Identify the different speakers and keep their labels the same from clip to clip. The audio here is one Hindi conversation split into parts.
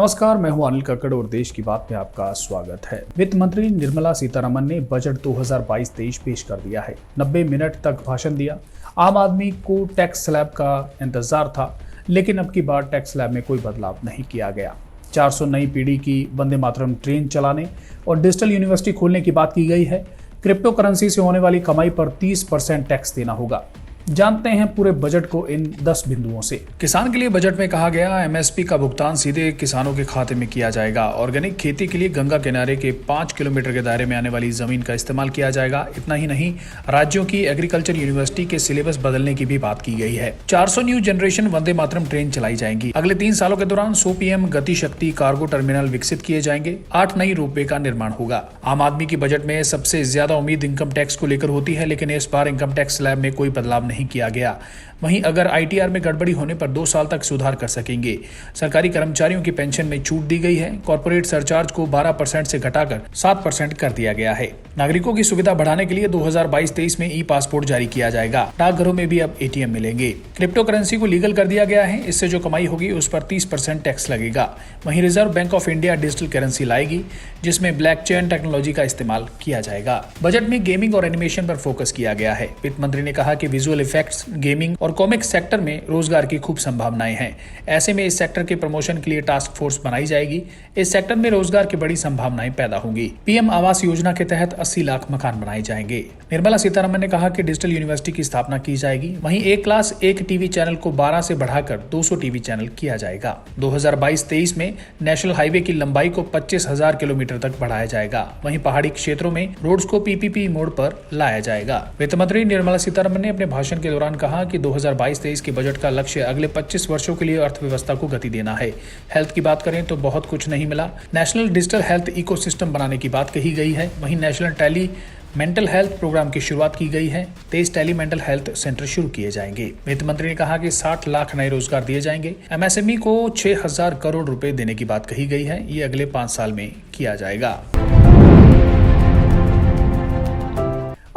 Speaker 1: नमस्कार, मैं हूं अनिल कक्कड़ और देश की बात में आपका स्वागत है। वित्त मंत्री निर्मला सीतारमण ने बजट 2022-23 पेश कर दिया है। 90 मिनट तक भाषण दिया। आम आदमी को टैक्स स्लैब का इंतजार था, लेकिन अब की बार टैक्स स्लैब में कोई बदलाव नहीं किया गया। 400 नई पीढ़ी की वंदे मातरम ट्रेन चलाने और डिजिटल यूनिवर्सिटी खोलने की बात की गई है। क्रिप्टो करेंसी से होने वाली कमाई पर 30% टैक्स देना होगा। जानते हैं पूरे बजट को इन 10 बिंदुओं से। किसान के लिए बजट में कहा गया एमएसपी का भुगतान सीधे किसानों के खाते में किया जाएगा। ऑर्गेनिक खेती के लिए गंगा किनारे के 5 किलोमीटर के दायरे में आने वाली जमीन का इस्तेमाल किया जाएगा। इतना ही नहीं, राज्यों की एग्रीकल्चर यूनिवर्सिटी के सिलेबस बदलने की भी बात की गई है। 400 new generation Vande Mataram train चलाई जाएंगी। अगले 3 सालों के दौरान 100 पीएम गति शक्ति कार्गो टर्मिनल विकसित किए जाएंगे। 8 नई रोपवे का निर्माण होगा। आम आदमी की बजट में सबसे ज्यादा उम्मीद इनकम टैक्स को लेकर होती है, लेकिन इस बार इनकम टैक्स स्लैब में कोई बदलाव नहीं किया गया। वहीं अगर आईटीआर में गड़बड़ी होने पर 2 साल तक सुधार कर सकेंगे। सरकारी कर्मचारियों की पेंशन में छूट दी गई है। कॉर्पोरेट सरचार्ज को 12% से घटाकर 7% कर दिया गया है। नागरिकों की सुविधा बढ़ाने के लिए 2022-23 में ई पासपोर्ट जारी किया जाएगा। डाकघरों में भी अब एटीएम मिलेंगे। क्रिप्टो करेंसी को लीगल कर दिया गया है। इससे जो कमाई होगी उस पर 30% टैक्स लगेगा। वहीं reserve bank of India digital currency लाएगी, जिसमें ब्लॉकचेन टेक्नोलॉजी का इस्तेमाल किया जाएगा। बजट में गेमिंग और एनिमेशन पर फोकस किया गया है। वित्त मंत्री ने कहा कि विजुअल इफेक्ट्स, गेमिंग और कॉमिक्स सेक्टर में रोजगार की खूब संभावनाएं हैं। ऐसे में इस सेक्टर के प्रमोशन के लिए टास्क फोर्स बनाई जाएगी। इस सेक्टर में रोजगार की बड़ी संभावनाएं पैदा होंगी। पीएम आवास योजना के तहत 80 लाख मकान बनाए जाएंगे। निर्मला सीतारमण ने कहा कि डिजिटल यूनिवर्सिटी की स्थापना की जाएगी। वहीं एक क्लास एक टीवी चैनल को 12 से बढ़ाकर 200 टीवी चैनल किया जाएगा। 2022-23 में नेशनल हाईवे की लंबाई को 25,000 किलोमीटर तक बढ़ाया जाएगा। वहीं पहाड़ी क्षेत्रों में रोड्स को पीपीपी मोड पर लाया जाएगा। वित्त मंत्री निर्मला सीतारमण ने अपने भाषण के दौरान कहा कि 2022-23 के बजट का लक्ष्य अगले 25 वर्षों के लिए अर्थव्यवस्था को गति देना है। हेल्थ की बात करें तो बहुत कुछ नहीं मिला। नेशनल डिजिटल हेल्थ इकोसिस्टम बनाने की बात कही गई है। वहीं national tele mental health programme की शुरुआत की गई है। 23 टेली मेंटल हेल्थ सेंटर शुरू किए जाएंगे। वित्त मंत्री ने कहा कि 60 लाख नए रोजगार दिए जाएंगे। एमएसएमई को 6,000 करोड़ रुपए देने की बात कही गई है। ये अगले 5 साल में किया जाएगा।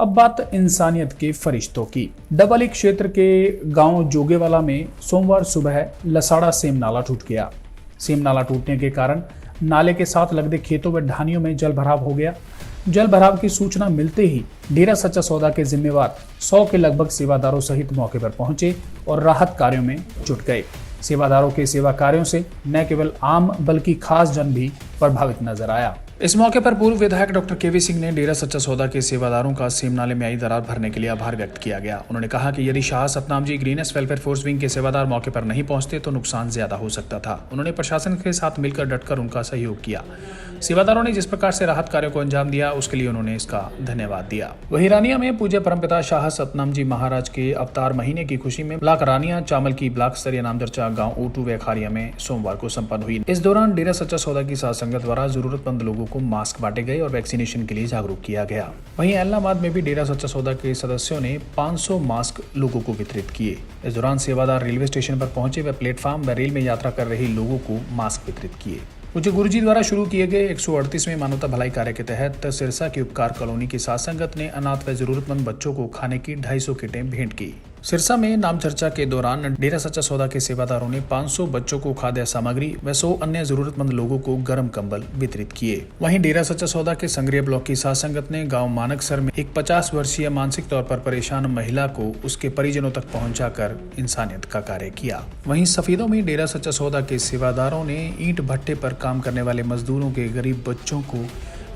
Speaker 1: अब बात इंसानियत के फरिश्तों की। डबली क्षेत्र के गांव जोगेवाला में सोमवार सुबह लसाड़ा सेम नाला टूट गया। सेम नाला टूटने के कारण नाले के साथ लगते खेतों व ढानियों में जल भराव हो गया। जल भराव की सूचना मिलते ही डेरा सच्चा सौदा के जिम्मेवार 100 के लगभग सेवादारों सहित मौके पर पहुंचे और राहत कार्यों में जुट गए। सेवादारों के सेवा कार्यों से न केवल आम बल्कि खास जन भी प्रभावित नजर आया। इस मौके पर पूर्व विधायक डॉक्टर केवी सिंह ने डेरा सच्चा सौदा के सेवादारों का सेम नाले में आई दरार भरने के लिए आभार व्यक्त किया गया। उन्होंने कहा कि यदि Shah Satnam ji greenest welfare force wing के सेवादार मौके पर नहीं पहुंचते तो नुकसान ज्यादा हो सकता था। उन्होंने प्रशासन के साथ मिलकर डटकर उनका सहयोग किया। सेवादारों ने जिस प्रकार से राहत कार्यों को अंजाम दिया उसके लिए उन्होंने इसका धन्यवाद दिया। वहीं रानिया में पूज्य परमपिता शाह सतनाम जी महाराज के अवतार महीने की खुशी में ब्लॉक रानिया चामल की ब्लॉक स्तरीय नामदर्जा गाँव ऊटू व खारिया में सोमवार को संपन्न हुई। इस दौरान डेरा सच्चा सौदा की साध संगत द्वारा जरूरतमंद लोगों को मास्क बांटे गए और वैक्सीनेशन के लिए जागरूक किया गया। वहीं एलनाबाद में भी डेरा सच्चा सौदा के सदस्यों ने 500 मास्क लोगों को वितरित किए। इस दौरान सेवादार रेलवे स्टेशन पर पहुंचे व प्लेटफॉर्म व रेल में यात्रा कर रहे लोगों को मास्क वितरित किए। पूज्य गुरुजी द्वारा शुरू किए गए 138वें मानवता भलाई कार्य के तहत सिरसा की उपकार कॉलोनी की साध संगत ने अनाथ व जरूरतमंद बच्चों को खाने की 250 किटें भेंट की। सिरसा में नाम चर्चा के दौरान डेरा सच्चा सौदा के सेवादारों ने 500 बच्चों को खाद्य सामग्री व 100 अन्य जरूरतमंद लोगों को गर्म कंबल वितरित किए। वहीं डेरा सच्चा सौदा के संग्रिया ब्लॉक की साध संगत ने गांव मानकसर में एक 50 वर्षीय मानसिक तौर पर परेशान महिला को उसके परिजनों तक पहुंचाकर इंसानियत का कार्य किया। वहीं सफेदों में डेरा सच्चा सौदा के सेवादारों ने ईंट भट्टे पर काम करने वाले मजदूरों के गरीब बच्चों को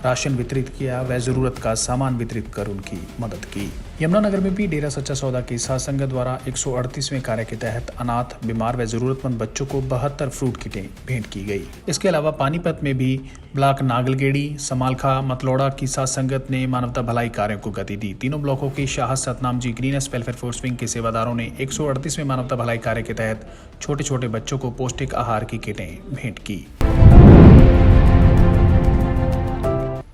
Speaker 1: राशन वितरित किया व जरूरत का सामान वितरित कर उनकी मदद की। यमुनानगर में भी डेरा सच्चा सौदा की साध संगत द्वारा 138वें कार्य के तहत अनाथ, बीमार व जरूरतमंद बच्चों को 72 फ्रूट किटें भेंट की गई। इसके अलावा पानीपत में भी ब्लॉक नागलगेड़ी, समालखा, मतलौड़ा की साध संगत ने मानवता भलाई कार्यों को गति दी। तीनों ब्लॉकों की Shah Satnam ji greenest welfare force wing के सेवादारों ने 138वें मानवता भलाई कार्य के तहत छोटे छोटे बच्चों को पौष्टिक आहार की किटें भेंट की।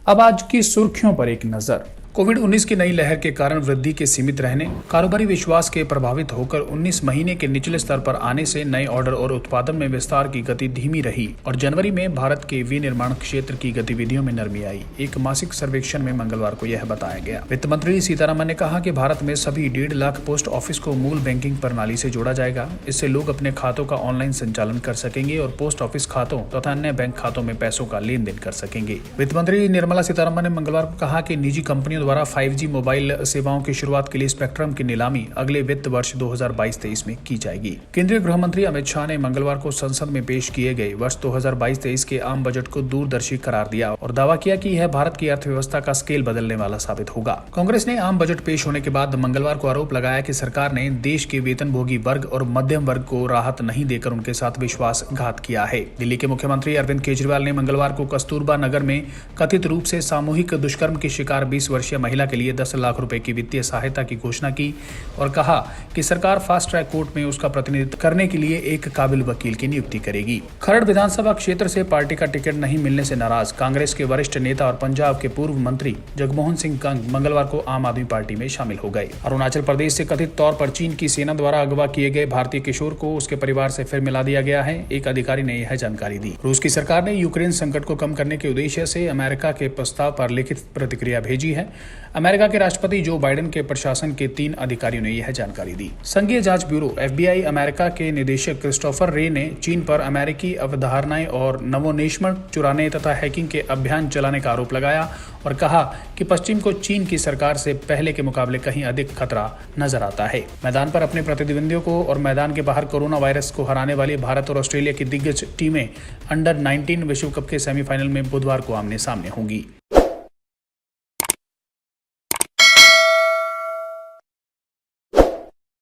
Speaker 1: अब आज की सुर्खियों पर एक नजर। कोविड-19 की नई लहर के कारण वृद्धि के सीमित रहने, कारोबारी विश्वास के प्रभावित होकर 19 महीने के निचले स्तर पर आने से नए ऑर्डर और उत्पादन में विस्तार की गति धीमी रही और जनवरी में भारत के विनिर्माण क्षेत्र की गतिविधियों में नरमी आई। एक मासिक सर्वेक्षण में मंगलवार को यह बताया गया। वित्त मंत्री सीतारमन ने कहा कि भारत में सभी 1.5 लाख पोस्ट ऑफिस को मूल बैंकिंग प्रणाली से जोड़ा जाएगा। इससे लोग अपने खातों का ऑनलाइन संचालन कर सकेंगे और पोस्ट ऑफिस खातों तथा अन्य बैंक खातों में पैसों का लेन देन कर सकेंगे। वित्त मंत्री निर्मला सीतारमन ने मंगलवार को कहा कि निजी कंपनियों द्वारा 5G मोबाइल सेवाओं की शुरुआत के लिए स्पेक्ट्रम की नीलामी अगले वित्त वर्ष 2022-23 में की जाएगी। केंद्रीय गृह मंत्री अमित शाह ने मंगलवार को संसद में पेश किए गए वर्ष 2022-23 के आम बजट को दूरदर्शी करार दिया और दावा किया कि यह भारत की अर्थव्यवस्था का स्केल बदलने वाला साबित होगा। कांग्रेस ने आम बजट पेश होने के बाद मंगलवार को आरोप लगाया कि सरकार ने देश के वेतनभोगी वर्ग और मध्यम वर्ग को राहत नहीं देकर उनके साथ विश्वासघात किया है। दिल्ली के मुख्यमंत्री अरविंद केजरीवाल ने मंगलवार को कस्तूरबा नगर में कथित रूप से सामूहिक दुष्कर्म की शिकार 20 वर्षीय महिला के लिए 10 लाख रुपए की वित्तीय सहायता की घोषणा की और कहा कि सरकार फास्ट ट्रैक कोर्ट में उसका प्रतिनिधित्व करने के लिए एक काबिल वकील की नियुक्ति करेगी। खरड़ विधानसभा क्षेत्र से पार्टी का टिकट नहीं मिलने से नाराज कांग्रेस के वरिष्ठ नेता और पंजाब के पूर्व मंत्री जगमोहन सिंह कंग मंगलवार को आम आदमी पार्टी में शामिल हो गए। अरुणाचल प्रदेश से कथित तौर पर चीन की सेना द्वारा अगवा किए गए भारतीय किशोर को उसके परिवार से फिर मिला दिया गया है। एक अधिकारी ने यह जानकारी दी। रूस की सरकार ने यूक्रेन संकट को कम करने के उद्देश्य से अमेरिका के प्रस्ताव पर लिखित प्रतिक्रिया भेजी है। अमेरिका के राष्ट्रपति जो बाइडेन के प्रशासन के 3 अधिकारियों ने यह जानकारी दी। संघीय जांच ब्यूरो FBI अमेरिका के निदेशक क्रिस्टोफर रे ने चीन पर अमेरिकी अवधारणाएं और नवोन्मेष चुराने तथा हैकिंग के अभियान चलाने का आरोप लगाया और कहा कि पश्चिम को चीन की सरकार से पहले के मुकाबले कहीं अधिक खतरा नजर आता है। मैदान पर अपने प्रतिद्वंदियों को और मैदान के बाहर कोरोना वायरस को हराने वाली भारत और ऑस्ट्रेलिया की दिग्गज टीमें अंडर 19 विश्व कप के सेमीफाइनल में बुधवार को आमने सामने होंगी।